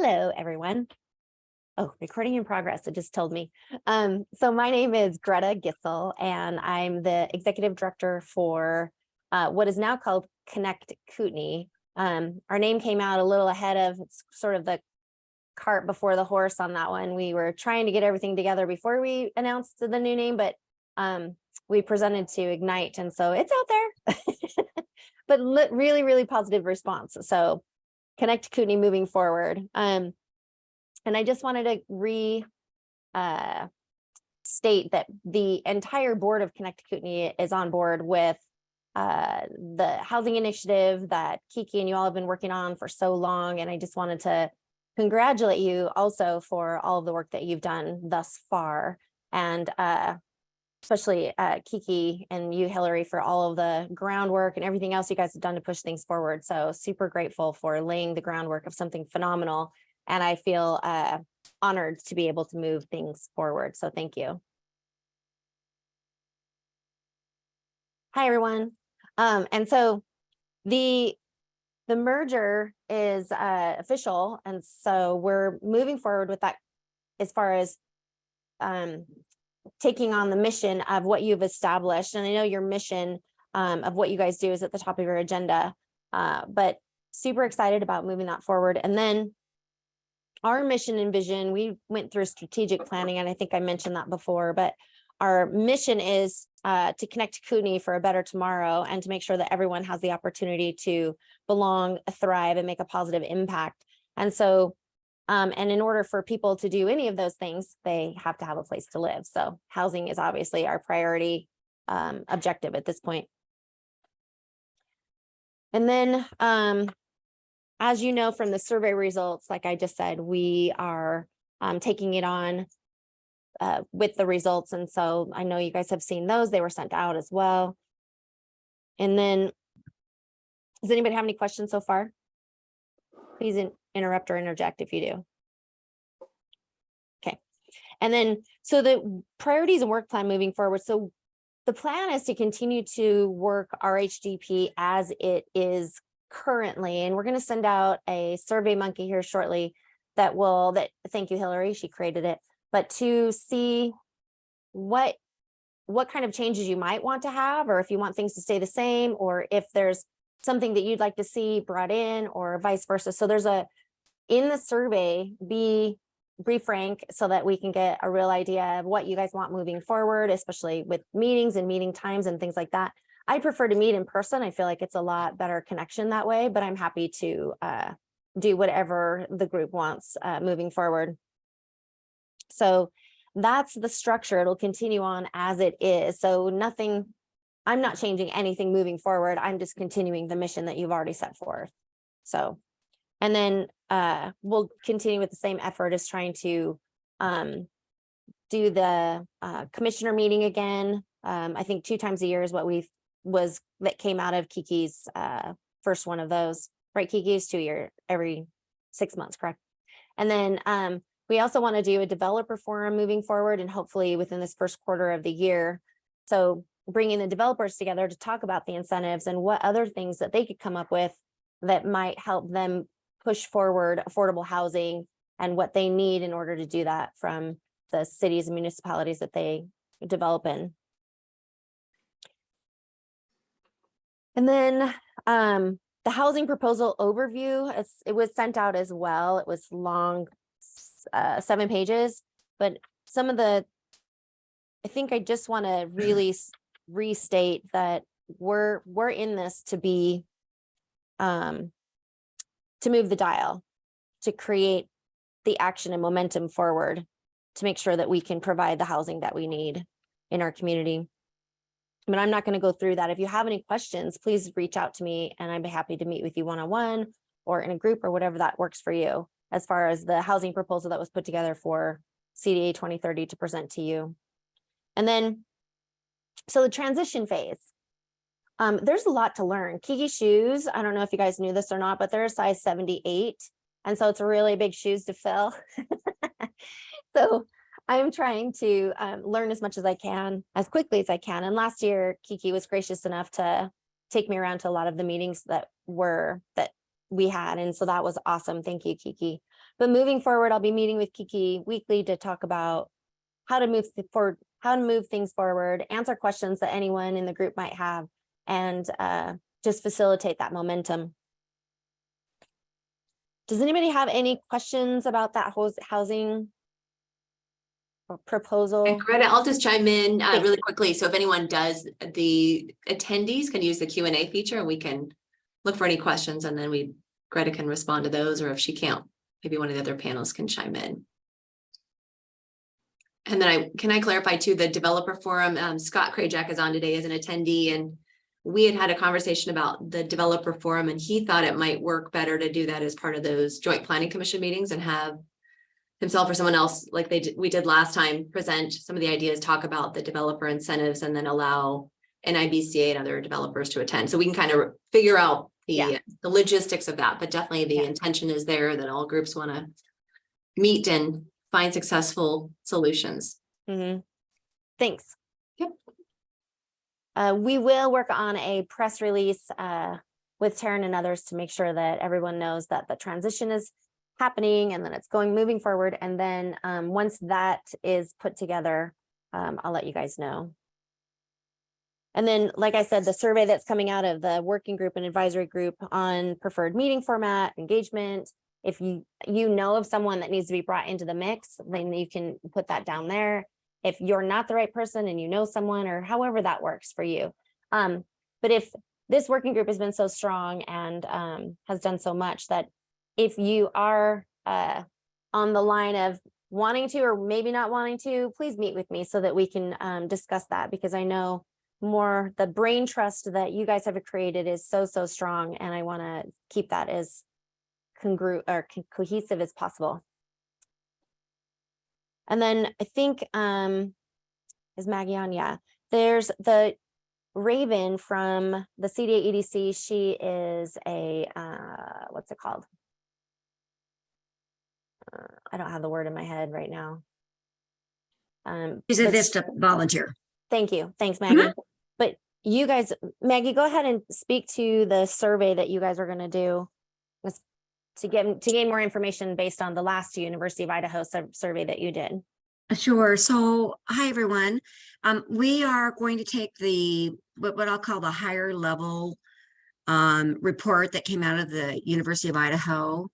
Hello, everyone. Oh, recording in progress, it just told me. So my name is Greta Gissel, and I'm the executive director for what is now called Connect Kootenai. Our name came out a little ahead of sort of the cart before the horse on that one. We were trying to get everything together before we announced the new name, but we presented to Ignite, and so it's out there. But really, really positive response. So Connect Kootenai moving forward. And I just wanted to state that the entire board of Connect Kootenai is on board with the housing initiative that Kiki and you all have been working on for so long. And I just wanted to congratulate you also for all of the work that you've done thus far. And especially Kiki and you, Hillary, for all of the groundwork and everything else you guys have done to push things forward. So super grateful for laying the groundwork of something phenomenal. And I feel honored to be able to move things forward. So thank you. Hi, everyone. And so the merger is official. And so we're moving forward with that as far as taking on the mission of what you've established. And I know your mission of what you guys do is at the top of your agenda, but super excited about moving that forward. And then our mission and vision, we went through strategic planning, and I think I mentioned that before, but our mission is to connect Kootenai for a better tomorrow and to make sure that everyone has the opportunity to belong, thrive, and make a positive impact. And so, and in order for people to do any of those things, they have to have a place to live. So housing is obviously our priority objective at this point. And then, as you know from the survey results, like I just said, we are taking it on with the results. And so I know you guys have seen those. They were sent out as well. And then, does anybody have any questions so far? Please interrupt or interject if you do. Okay. And then, so the priorities and work plan moving forward. So the plan is to continue to work RHDP as it is currently, and we're going to send out a Survey Monkey here shortly that thank you, Hillary, she created it, but to see what kind of changes you might want to have, or if you want things to stay the same, or if there's something that you'd like to see brought in, or vice versa. So there's in the survey, be frank so that we can get a real idea of what you guys want moving forward, especially with meetings and meeting times and things like that. I prefer to meet in person. I feel like it's a lot better connection that way, but I'm happy to do whatever the group wants moving forward. So that's the structure. It'll continue on as it is. So I'm not changing anything moving forward. I'm just continuing the mission that you've already set forth. So, and then we'll continue with the same effort as trying to do the commissioner meeting again. I think 2 times a year is what that came out of Kiki's first one of those, right? Kiki's 2 year, every 6 months, correct? And then we also want to do a developer forum moving forward, and hopefully within this first quarter of the year. So bringing the developers together to talk about the incentives and what other things that they could come up with that might help them push forward affordable housing and what they need in order to do that from the cities and municipalities that they develop in. And then the housing proposal overview, it was sent out as well. It was long, 7 pages, but I think I just want to really restate that we're in this to be, to move the dial, to create the action and momentum forward, to make sure that we can provide the housing that we need in our community. But I'm not going to go through that. If you have any questions, please reach out to me and I'd be happy to meet with you one-on-one or in a group or whatever that works for you, as far as the housing proposal that was put together for CDA 2030 to present to you. And then, so the transition phase, there's a lot to learn. Kiki shoes, I don't know if you guys knew this or not, but they're a size 78. And so it's really big shoes to fill. So I'm trying to learn as much as I can, as quickly as I can. And last year, Kiki was gracious enough to take me around to a lot of the meetings that we had. And so that was awesome. Thank you, Kiki. But moving forward, I'll be meeting with Kiki weekly to talk about how to move forward, how to move things forward, answer questions that anyone in the group might have, and just facilitate that momentum. Does anybody have any questions about that housing proposal? And Greta, I'll just chime in Thanks. really quickly. So if anyone does, the attendees can use the Q&A feature and we can look for any questions, and then Greta can respond to those, or if she can't, maybe one of the other panels can chime in. And then can I clarify too, the developer forum, Scott Krajak is on today as an attendee, and we had a conversation about the developer forum, and he thought it might work better to do that as part of those joint planning commission meetings and have himself or someone else, like we did last time, present some of the ideas, talk about the developer incentives, and then allow NIBCA and other developers to attend. So we can kind of figure out the logistics of that, but definitely the intention is there that all groups want to meet and find successful solutions. Mm-hmm. Thanks. Yep. We will work on a press release with Taryn and others to make sure that everyone knows that the transition is happening and then it's moving forward. And then once that is put together, I'll let you guys know. And then, like I said, the survey that's coming out of the working group and advisory group on preferred meeting format, engagement, if you know of someone that needs to be brought into the mix, then you can put that down there. If you're not the right person and you know someone, or however that works for you. But if this working group has been so strong and has done so much, that if you are on the line of wanting to or maybe not wanting to, please meet with me so that we can discuss that, because I know the brain trust that you guys have created is so strong, and I want to keep that as congruent or cohesive as possible. And then I think is Maggie on? Yeah, there's the Raven from the CDA EDC. She is a what's it called? I don't have the word in my head right now. She's a Vista volunteer. Thank you. Thanks, Maggie. But you guys, Maggie, go ahead and speak to the survey that you guys are going to do to gain more information based on the last University of Idaho survey that you did. Sure. So, hi, everyone. We are going to take what I'll call the higher level report that came out of the University of Idaho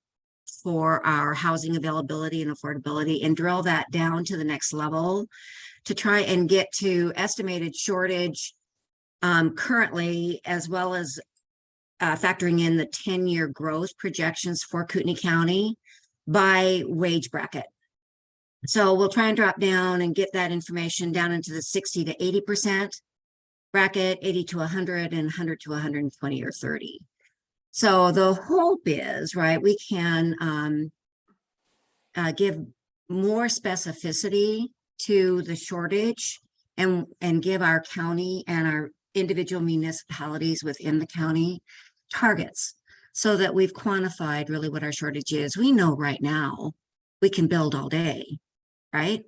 for our housing availability and affordability, and drill that down to the next level to try and get to estimated shortage currently, as well as factoring in the 10-year growth projections for Kootenai County by wage bracket. So we'll try and drop down and get that information down into the 60 to 80% bracket, 80 to 100, and 100 to 120 or 30. So the hope is, right, we can give more specificity to the shortage and give our county and our individual municipalities within the county targets, so that we've quantified really what our shortage is. We know right now we can build all day, right?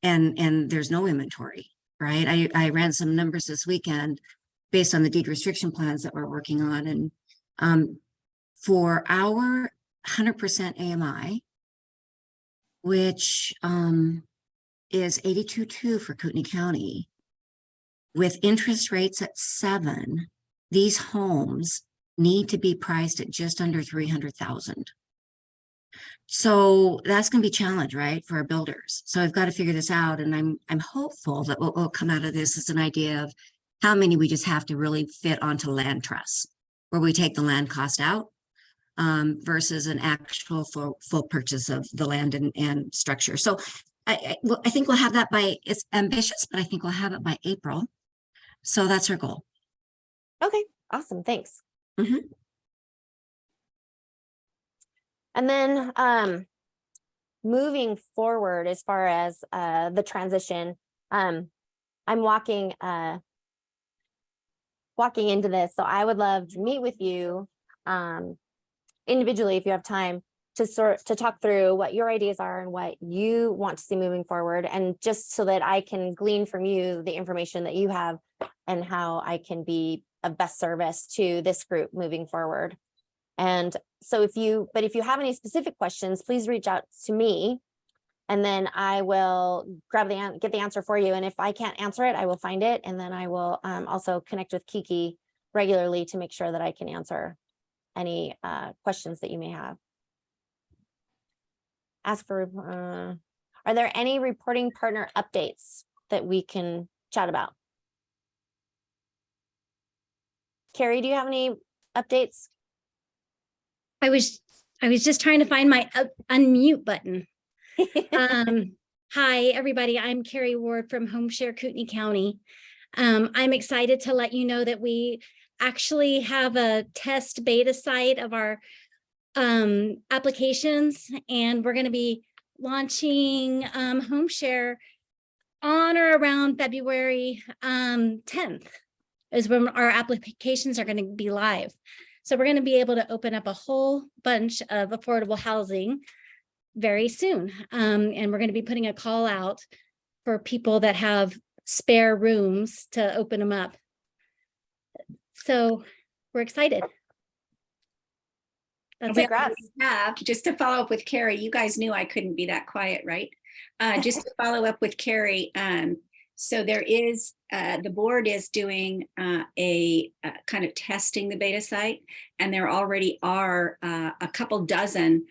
And there's no inventory, right? I ran some numbers this weekend based on the deed restriction plans that we're working on, and for our 100% AMI, which is 82.2 for Kootenai County, with interest rates at 7, these homes need to be priced at just under 300,000. So that's going to be a challenge, right, for our builders. So I've got to figure this out, and I'm hopeful that what will come out of this is an idea of how many we just have to really fit onto land trusts, where we take the land cost out versus an actual full purchase of the land and structure. So I think we'll have that it's ambitious, but I think we'll have it by April. So that's our goal. Okay, awesome. Thanks. Mm-hmm. And then moving forward, as far as the transition, I'm walking into this. So I would love to meet with you individually if you have time to talk through what your ideas are and what you want to see moving forward, and just so that I can glean from you the information that you have and how I can be of best service to this group moving forward. And so if you have any specific questions, please reach out to me. And then I will get the answer for you. And if I can't answer it, I will find it. And then I will also connect with Kiki regularly to make sure that I can answer any questions that you may have. Ask for, are there any reporting partner updates that we can chat about? Carrie, do you have any updates? I was just trying to find my unmute button. Hi, everybody. I'm Carrie Ward from HomeShare Kootenai County. I'm excited to let you know that we actually have a test beta site of our applications, and we're going to be launching HomeShare on or around February 10th is when our applications are going to be live. So we're going to be able to open up a whole bunch of affordable housing very soon. And we're going to be putting a call out for people that have spare rooms to open them up. So we're excited. That's it. Congrats. Just to follow up with Carrie, you guys knew I couldn't be that quiet, right? Just to follow up with Carrie, so there is, the board is doing a kind of testing the beta site, and there already are a couple dozen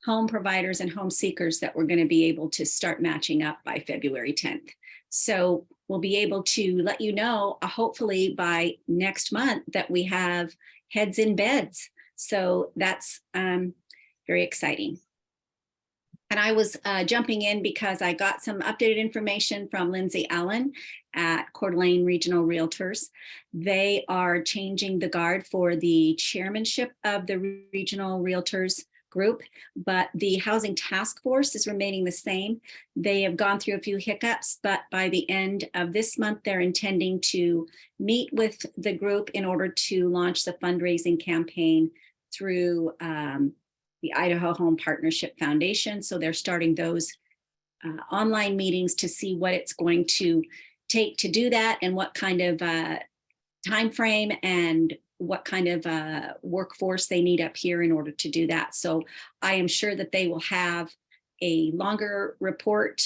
home providers and home seekers that we're going to be able to start matching up by February 10th. So we'll be able to let you know, hopefully by next month, that we have heads in beds. So that's very exciting. And I was jumping in because I got some updated information from Lindsay Allen at Coeur d'Alene Regional Realtors. They are changing the guard for the chairmanship of the Regional Realtors group, but the Housing Task Force is remaining the same. They have gone through a few hiccups, but by the end of this month, they're intending to meet with the group in order to launch the fundraising campaign through the Idaho Home Partnership Foundation. So they're starting those online meetings to see what it's going to take to do that, and what kind of time frame and what kind of workforce they need up here in order to do that. So I am sure that they will have a longer report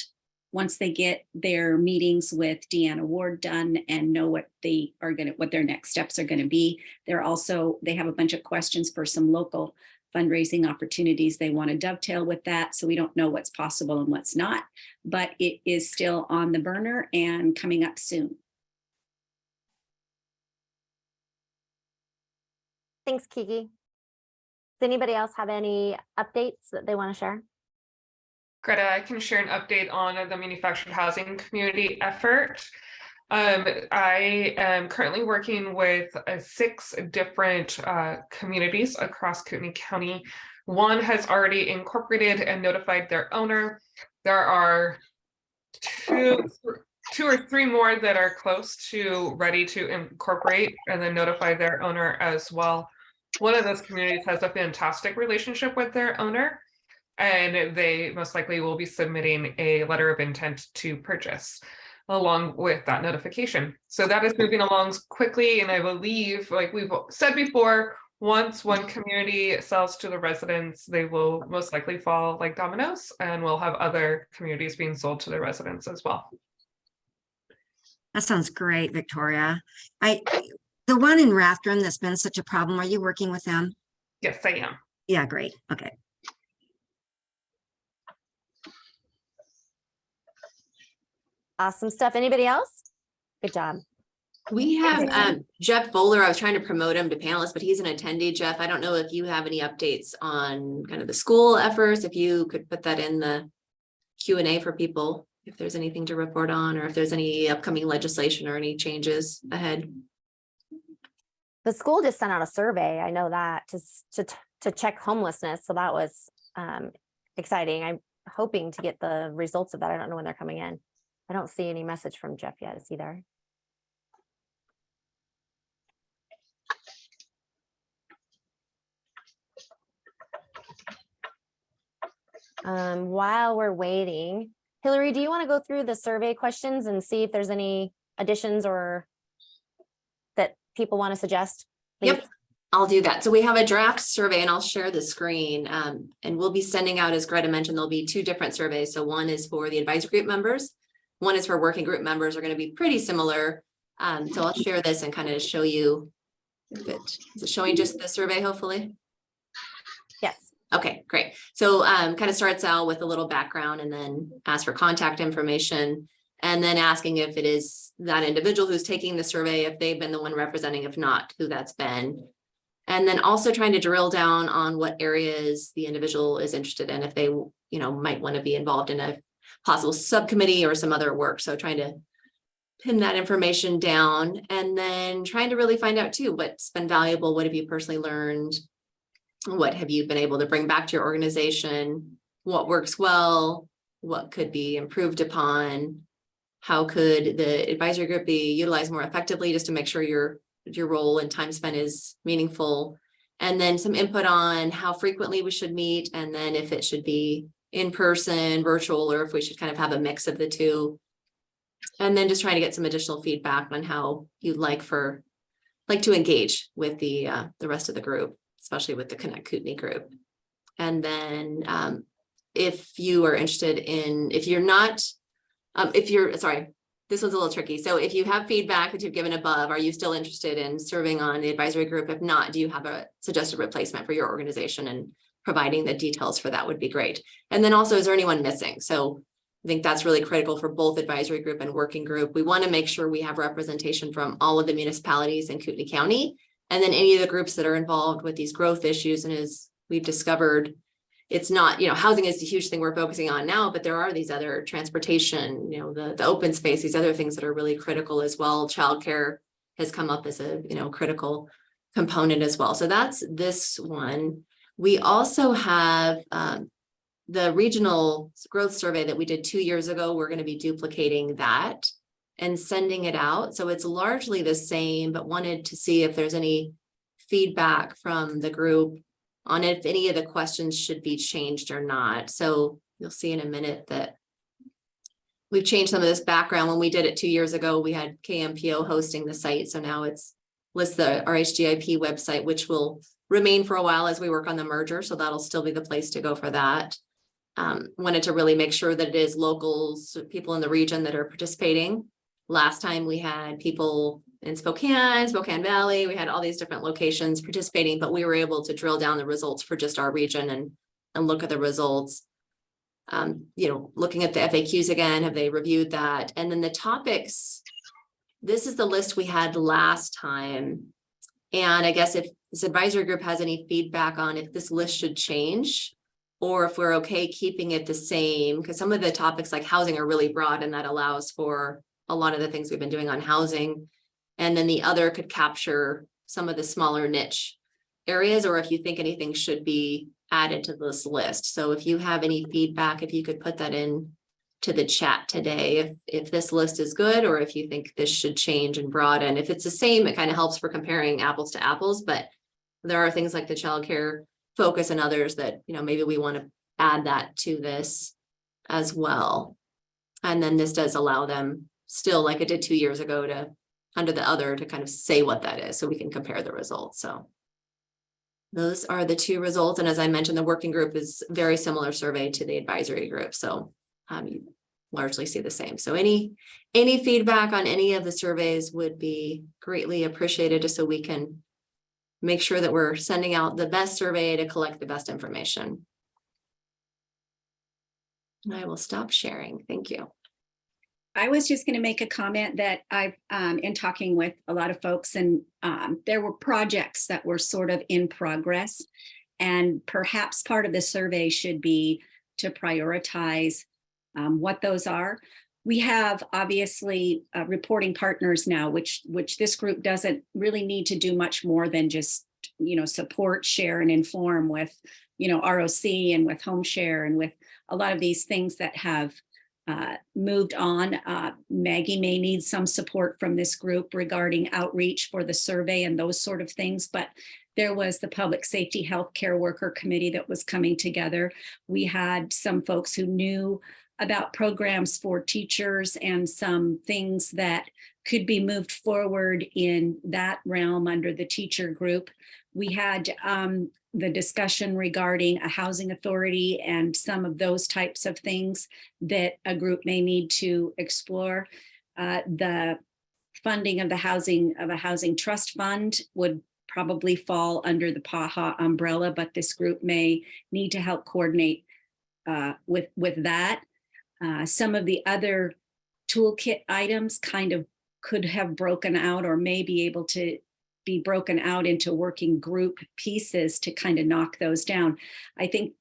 once they get their meetings with Deanna Ward done and know what they are what their next steps are going to be. They have a bunch of questions for some local fundraising opportunities they want to dovetail with that. So we don't know what's possible and what's not, but it is still on the burner and coming up soon. Thanks, Kiki. Does anybody else have any updates that they want to share? Greta, I can share an update on the manufactured housing community effort. I am currently working with 6 different communities across Kootenai County. One has already incorporated and notified their owner. There are two or three more that are close to ready to incorporate and then notify their owner as well. One of those communities has a fantastic relationship with their owner, and they most likely will be submitting a letter of intent to purchase along with that notification. So that is moving along quickly. And I believe, like we've said before, once one community sells to the residents, they will most likely fall like dominoes, and we'll have other communities being sold to the residents as well. That sounds great, Victoria. The one in Rathdrum that's been such a problem, are you working with them? Yes, I am. Yeah, great. Okay. Awesome stuff. Anybody else? Good job. We have Jeff Bowler. I was trying to promote him to panelist, but he's an attendee. Jeff, I don't know if you have any updates on kind of the school efforts, if you could put that in the Q&A for people, if there's anything to report on, or if there's any upcoming legislation or any changes ahead. The school just sent out a survey. I know that to check homelessness. So that was exciting. I'm hoping to get the results of that. I don't know when they're coming in. I don't see any message from Jeff yet. Is he there? While we're waiting, Hillary, do you want to go through the survey questions and see if there's any additions or that people want to suggest? Please? Yep. I'll do that. So we have a draft survey and I'll share the screen. And we'll be sending out, as Greta mentioned, there'll be 2 different surveys. So one is for the advisory group members. One is for working group members, are going to be pretty similar. So I'll share this and kind of show you. Is it showing just the survey, hopefully? Yes. Okay, great. So kind of starts out with a little background and then ask for contact information. And then asking if it is that individual who's taking the survey, if they've been the one representing, if not, who that's been. And then also trying to drill down on what areas the individual is interested in, if they, might want to be involved in a possible subcommittee or some other work. So trying to pin that information down and then trying to really find out too, what's been valuable, what have you personally learned? What have you been able to bring back to your organization? What works well? What could be improved upon? How could the advisory group be utilized more effectively just to make sure your role and time spent is meaningful? And then some input on how frequently we should meet, and then if it should be in person, virtual, or if we should kind of have a mix of the two. And then just trying to get some additional feedback on how you'd like to engage with the rest of the group, especially with the Connect Kootenai group. And then if you are interested in, sorry, this one's a little tricky. So if you have feedback that you've given above, are you still interested in serving on the advisory group? If not, do you have a suggested replacement for your organization? And providing the details for that would be great. And then also, is there anyone missing? So I think that's really critical for both advisory group and working group. We want to make sure we have representation from all of the municipalities in Kootenai County, and then any of the groups that are involved with these growth issues. And as we've discovered, it's not, housing is a huge thing we're focusing on now, but there are these other transportation, the open space, these other things that are really critical as well. Childcare has come up as a, critical component as well. So that's this one. We also have the regional growth survey that we did 2 years ago. We're going to be duplicating that and sending it out. So it's largely the same, but wanted to see if there's any feedback from the group on if any of the questions should be changed or not. So you'll see in a minute that we've changed some of this background. When we did it 2 years ago, we had KMPO hosting the site. So now it's lists the RHGIP website, which will remain for a while as we work on the merger. So that'll still be the place to go for that. Wanted to really make sure that it is locals, people in the region that are participating. Last time we had people in Spokane Valley, we had all these different locations participating, but we were able to drill down the results for just our region and look at the results. Looking at the FAQs again, have they reviewed that? And then the topics, this is the list we had last time. And I guess if this advisory group has any feedback on if this list should change, or if we're okay keeping it the same, because some of the topics like housing are really broad, and that allows for a lot of the things we've been doing on housing. And then the other could capture some of the smaller niche areas, or if you think anything should be added to this list. So if you have any feedback, if you could put that in to the chat today, if this list is good, or if you think this should change and broaden. If it's the same, it kind of helps for comparing apples to apples, but there are things like the childcare focus and others that, maybe we want to add that to this as well. And then this does allow them still, like it did 2 years ago, to under the other to kind of say what that is so we can compare the results. So those are the 2 results. And as I mentioned, the working group is very similar survey to the advisory group. So you largely see the same. So any feedback on any of the surveys would be greatly appreciated, just so we can make sure that we're sending out the best survey to collect the best information. And I will stop sharing. Thank you. I was just going to make a comment that I've in talking with a lot of folks, and there were projects that were sort of in progress, and perhaps part of the survey should be to prioritize what those are. We have obviously reporting partners now, which this group doesn't really need to do much more than just, support, share, and inform with, ROC and with Home Share and with a lot of these things that have moved on. Maggie may need some support from this group regarding outreach for the survey and those sort of things, but there was the Public Safety Healthcare Worker Committee that was coming together. We had some folks who knew about programs for teachers and some things that could be moved forward in that realm under the teacher group. We had the discussion regarding a housing authority and some of those types of things that a group may need to explore. The funding of a housing trust fund would probably fall under the PAHA umbrella, but this group may need to help coordinate with that. Some of the other toolkit items kind of could have broken out or may be able to be broken out into working group pieces to kind of knock those down. I think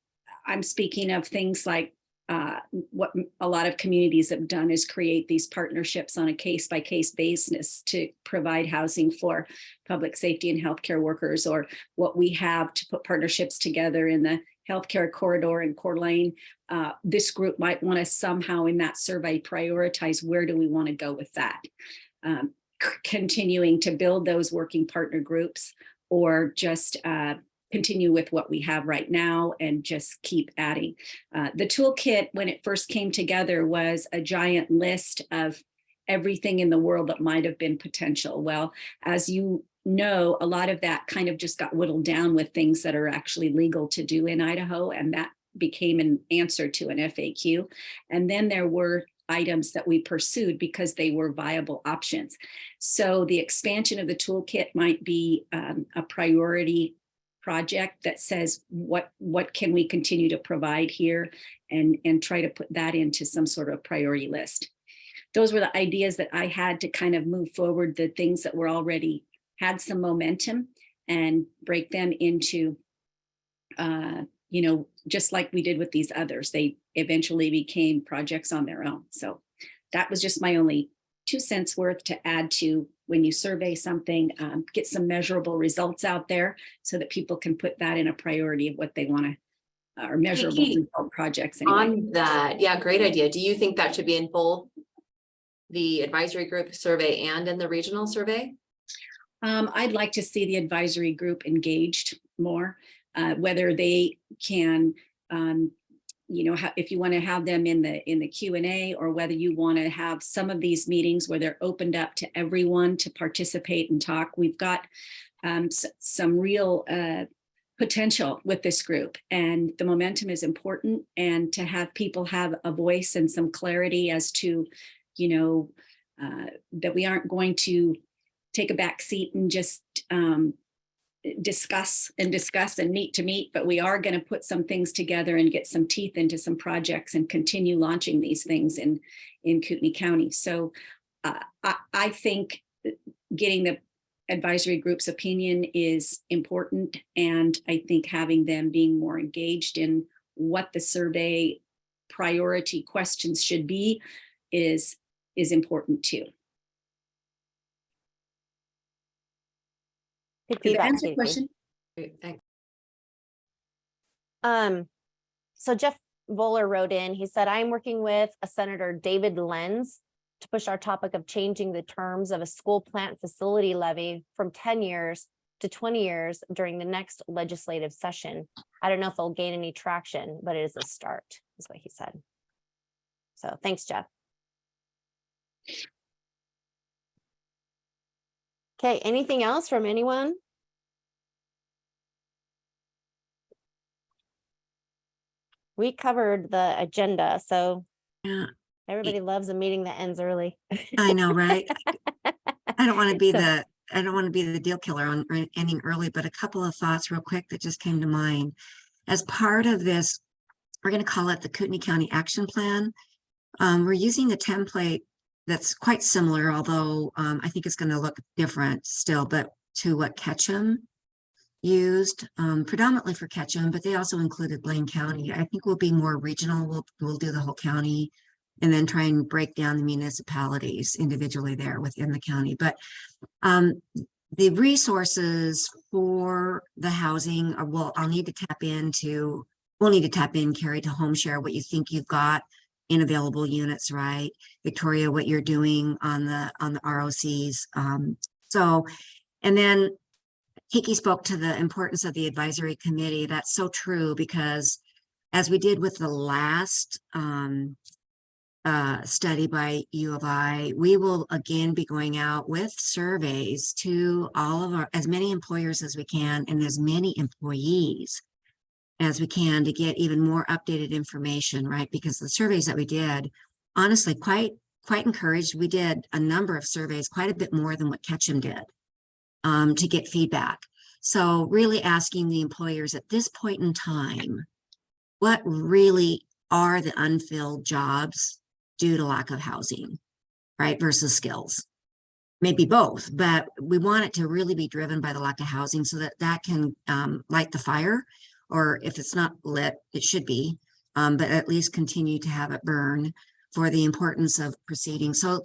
I'm speaking of things like what a lot of communities have done is create these partnerships on a case-by-case basis to provide housing for public safety and healthcare workers, or what we have to put partnerships together in the healthcare corridor in Coeur d'Alene. This group might want to somehow in that survey prioritize where do we want to go with that. Continuing to build those working partner groups, or just continue with what we have right now and just keep adding. The toolkit, when it first came together, was a giant list of everything in the world that might have been potential. Well, as you know, a lot of that kind of just got whittled down with things that are actually legal to do in Idaho, and that became an answer to an FAQ. And then there were items that we pursued because they were viable options. So the expansion of the toolkit might be a priority project that says what can we continue to provide here, and try to put that into some sort of priority list. Those were the ideas that I had to kind of move forward, the things that were already had some momentum, and break them into just like we did with these others. They eventually became projects on their own. So that was just my only 2 cents worth to add to when you survey something, get some measurable results out there so that people can put that in a priority of what they want to, or measurable Kiki, result projects anyway. On that, yeah, great idea. Do you think that should be in both the advisory group survey and in the regional survey? I'd like to see the advisory group engaged more, whether they can, if you want to have them in the Q&A, or whether you want to have some of these meetings where they're opened up to everyone to participate and talk. We've got some real potential with this group, and the momentum is important, and to have people have a voice and some clarity as to, that we aren't going to take a back seat and just discuss and meet to meet, but we are going to put some things together and get some teeth into some projects and continue launching these things in Kootenai County. So I think getting the advisory group's opinion is important, and I think having them being more engaged in what the survey priority questions should be is important too. Good Did that feedback, answer your Casey. question? Great, thanks. So Jeff Voller wrote in, he said, I'm working with a Senator David Lenz to push our topic of changing the terms of a school plant facility levy from 10 years to 20 years during the next legislative session. I don't know if it'll gain any traction, but it is a start, is what he said. So thanks, Jeff. Okay, anything else from anyone? We covered the agenda, so Yeah, everybody loves a meeting that ends early. I know, right? I don't want to be the deal killer on ending early, but a couple of thoughts real quick that just came to mind. As part of this, we're going to call it the Kootenai County Action Plan. We're using a template that's quite similar, although I think it's going to look different still, but to what Ketchum used, predominantly for Ketchum, but they also included Blaine County. I think we'll be more regional. We'll do the whole county and then try and break down the municipalities individually there within the county. But the resources for the housing are, we'll need to tap in, Carrie, to home share what you think you've got in available units, right? Victoria, what you're doing on the ROCs. And then Kiki spoke to the importance of the advisory committee. That's so true, because as we did with the last study by U of I, we will again be going out with surveys to all of our, as many employers as we can and as many employees as we can to get even more updated information, right? Because the surveys that we did, honestly, quite encouraged. We did a number of surveys, quite a bit more than what Ketchum did, to get feedback. So really asking the employers at this point in time, what really are the unfilled jobs due to lack of housing, right? Versus skills. Maybe both, but we want it to really be driven by the lack of housing so that that can light the fire, or if it's not lit, it should be, but at least continue to have it burn for the importance of proceeding. So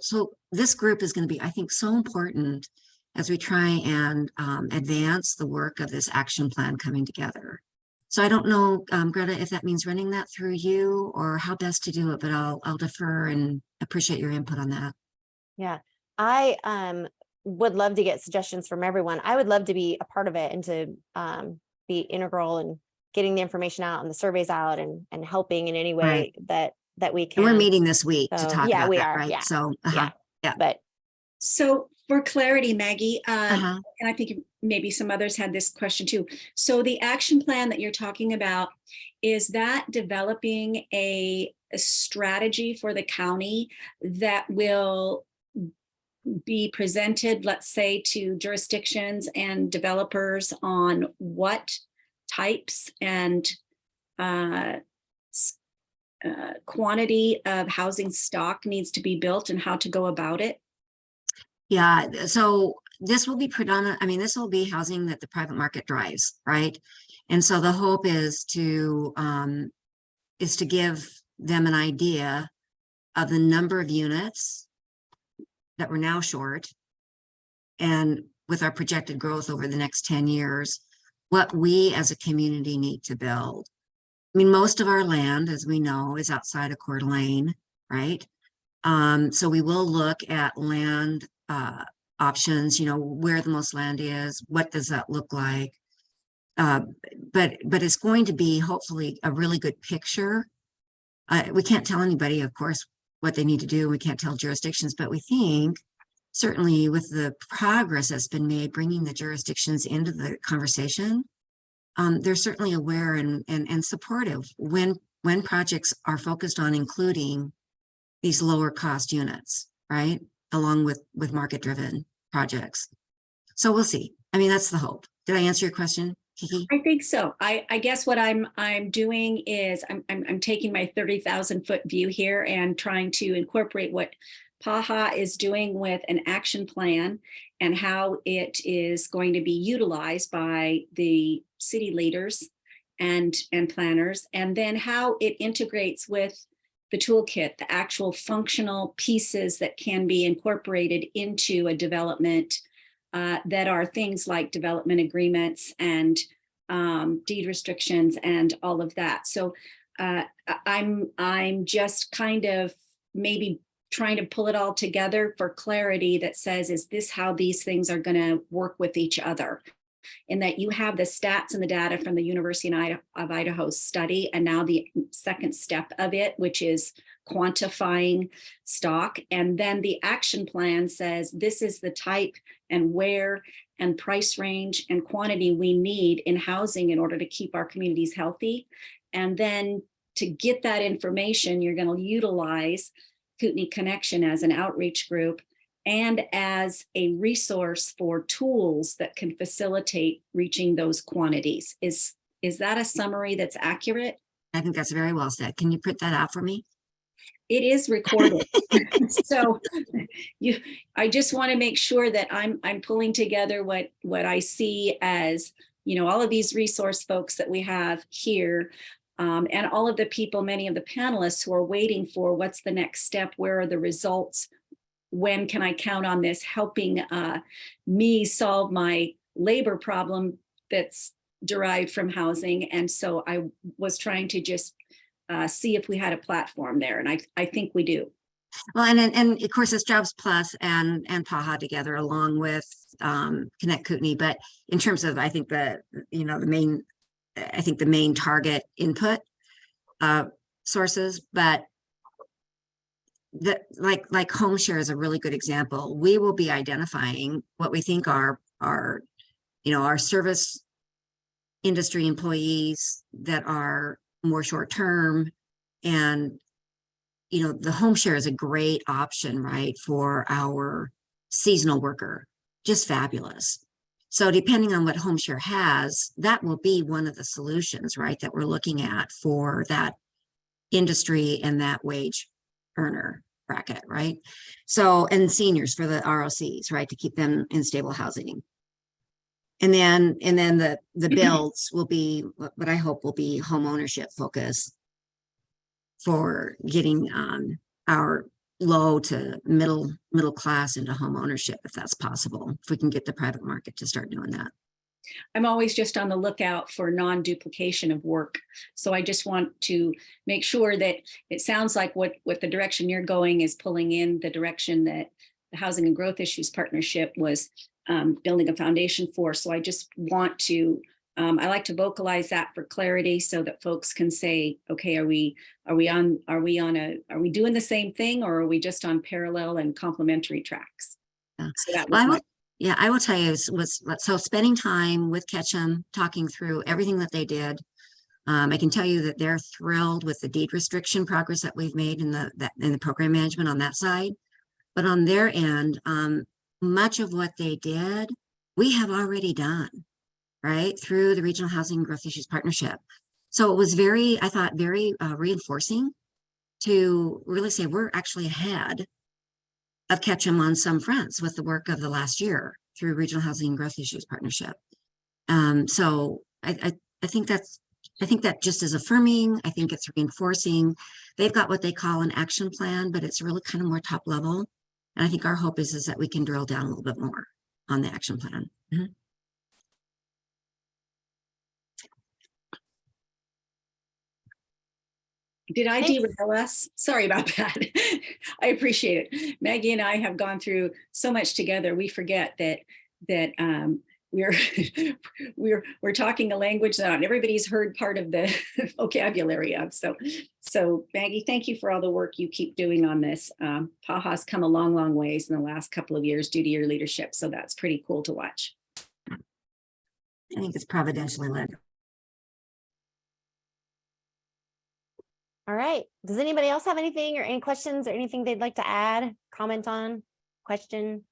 this group is going to be, I think, so important as we try and advance the work of this action plan coming together. So I don't know, Greta, if that means running that through you or how best to do it, but I'll defer and appreciate your input on that. Yeah, I would love to get suggestions from everyone. I would love to be a part of it and to be integral in getting the information out and the surveys out and helping in any way that we can. And we're meeting this week to So, talk yeah, about we that, are, right? yeah, So, yeah, but So for clarity, Maggie, uh-huh. and I think maybe some others had this question too. So the action plan that you're talking about, is that developing a strategy for the county that will be presented, let's say, to jurisdictions and developers on what types and quantity of housing stock needs to be built and how to go about it? Yeah, so this will be predominant. I mean, this will be housing that the private market drives, right? And so the hope is to give them an idea of the number of units that we're now short, and with our projected growth over the next 10 years, what we as a community need to build. I mean, most of our land, as we know, is outside of Coeur d'Alene, right? So we will look at land options, you know, where the most land is, what does that look like? But it's going to be hopefully a really good picture. We can't tell anybody, of course, what they need to do. We can't tell jurisdictions, but we think certainly with the progress that's been made, bringing the jurisdictions into the conversation, they're certainly aware and supportive when projects are focused on including these lower cost units, right? Along with market driven projects. So we'll see. I mean, that's the hope. Did I answer your question, Kiki? I think so. I guess what I'm doing is I'm taking my 30,000 foot view here and trying to incorporate what PAHA is doing with an action plan and how it is going to be utilized by the city leaders and planners, and then how it integrates with the toolkit, the actual functional pieces that can be incorporated into a development that are things like development agreements and deed restrictions and all of that. So I'm just kind of maybe trying to pull it all together for clarity that says, is this how these things are going to work with each other? In that you have the stats and the data from the University of Idaho study, and now the second step of it, which is quantifying stock. And then the action plan says, this is the type and where and price range and quantity we need in housing in order to keep our communities healthy. And then to get that information, you're going to utilize Kootenai Connection as an outreach group and as a resource for tools that can facilitate reaching those quantities. Is that a summary that's accurate? I think that's very well said. Can you print that out for me? It is recorded. So I just want to make sure that I'm pulling together what I see as, you know, all of these resource folks that we have here, and all of the people, many of the panelists who are waiting for what's the next step, where are the results, when can I count on this helping me solve my labor problem that's derived from housing. And so I was trying to just see if we had a platform there, and I think we do. Well, and of course it's Jobs Plus and PAHA together along with Connect Kootenai. But in terms of, I think the main target input sources, but like home share is a really good example. We will be identifying what we think are our service industry employees that are more short term. And, the home share is a great option, right, for our seasonal worker. Just fabulous. So depending on what home share has, that will be one of the solutions, right, that we're looking at for that industry and that wage earner bracket, right? So, and seniors for the ROCs, right, to keep them in stable housing. And then the builds will be what I hope will be home ownership focus for getting our low to middle class into home ownership, if that's possible, if we can get the private market to start doing that. I'm always just on the lookout for non-duplication of work. So I just want to make sure that it sounds like what the direction you're going is pulling in the direction that the Housing and Growth Issues Partnership was building a foundation for. So I just want to, I like to vocalize that for clarity so that folks can say, okay, are we doing the same thing, or are we just on parallel and complementary tracks? Yeah. So that Well, was I will tell you, so spending time with Ketchum, talking through everything that they did. I can tell you that they're thrilled with the deed restriction progress that we've made in the program management on that side. But on their end, much of what they did, we have already done, right, through the Regional Housing and Growth Issues Partnership. So it was I thought, very reinforcing to really say we're actually ahead of Ketchum on some fronts with the work of the last year through Regional Housing and Growth Issues Partnership. So I think that just is affirming. I think it's reinforcing. They've got what they call an action plan, but it's really kind of more top level. And I think our hope is that we can drill down a little bit more on the action plan. Mm-hmm. Did I Thanks. derail us? Sorry about that. I appreciate it. Maggie and I have gone through so much together. We forget that we're talking a language that not everybody's heard part of the vocabulary of. So Maggie, thank you for all the work you keep doing on this. PAHA's come a long ways in the last couple of years due to your leadership. So that's pretty cool to watch. I think it's providentially led. All right. Does anybody else have anything or any questions or anything they'd like to add, comment on, question,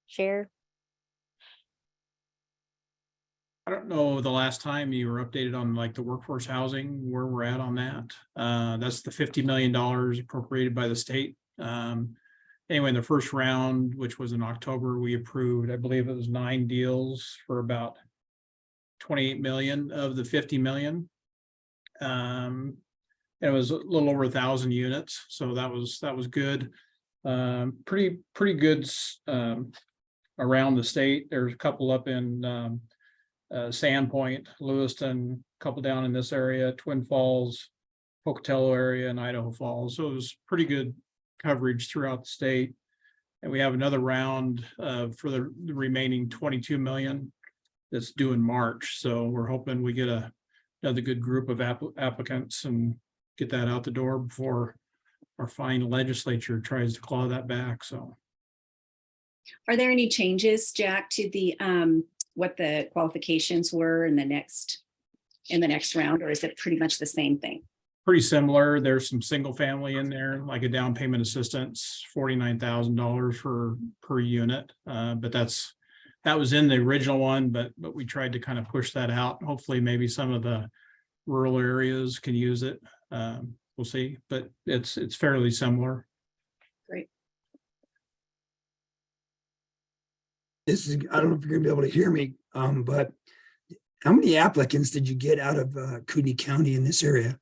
share? I don't know the last time you were updated on like the workforce housing, where we're at on that. That's the $50 million appropriated by the state. Anyway, in the first round, which was in October, we approved, I believe it was 9 deals for about 28 million of the 50 million. It was a little over 1,000 units, so that was good. Pretty good around the state. There's a couple up in Sandpoint, Lewiston, a couple down in this area, Twin Falls, Pocatello area, and Idaho Falls. So it was pretty good coverage throughout the state. And we have another round for the remaining 22 million that's due in March. So we're hoping we get another good group of applicants and get that out the door before our fine legislature tries to claw that back. So, are there any changes, Jack, to the what the qualifications were in the next round, or is it pretty much the same thing? pretty similar. There's some single family in there, like a down payment assistance, $49,000 per unit. But that was in the original one, but we tried to kind of push that out. Hopefully maybe some of the rural areas can use it. We'll see, but it's fairly similar. Great. I don't know if you're gonna be able to hear me, but how many applicants did you get out of Kootenai County in this area?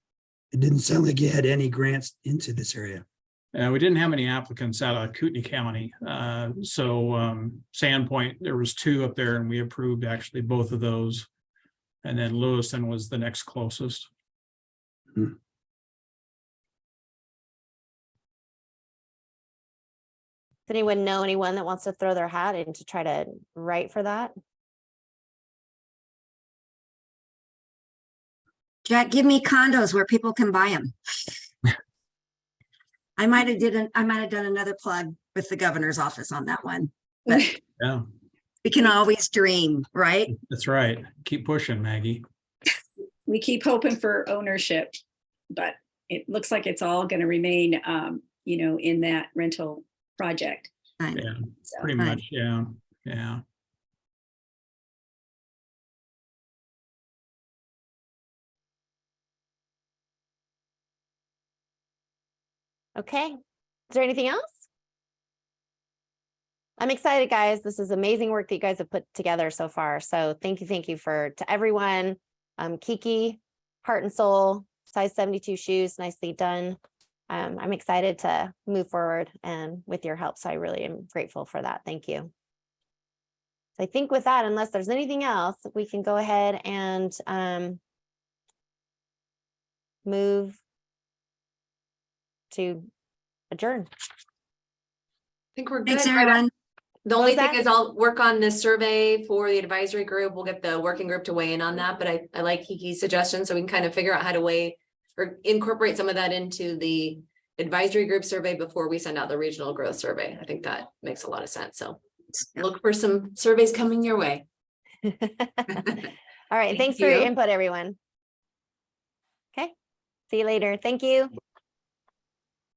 It didn't sound like you had any grants into this area. We didn't have any applicants out of Kootenai County. Sandpoint, there was 2 up there and we approved actually both of those. And then Lewiston was the next closest. Hmm. Does anyone know anyone that wants to throw their hat in to try to write for that? Jack, give me condos where people can buy them. I might have done another plug with the governor's office on that one. But Yeah, we can always dream, right? that's right. Keep pushing, Maggie. We keep hoping for ownership, but it looks like it's all going to remain, in that rental project. Right. Yeah, So, pretty Right. much. Yeah, yeah. Okay, is there anything else? I'm excited, guys. This is amazing work that you guys have put together so far. So thank you to everyone. Kiki, heart and soul, size 72 shoes, nicely done. I'm excited to move forward and with your help. So I really am grateful for that. Thank you. So I think with that, unless there's anything else, we can go ahead and move to adjourn. I think we're good. Thanks, Greta. everyone. The What only was thing that? is I'll work on this survey for the advisory group. We'll get the working group to weigh in on that, but I like Kiki's suggestion, so we can kind of figure out how to weigh or incorporate some of that into the advisory group survey before we send out the regional growth survey. I think that makes a lot of sense. So look for some surveys coming your way. All right, Thank thanks for your you. input, everyone. Okay, see you later. Thank you.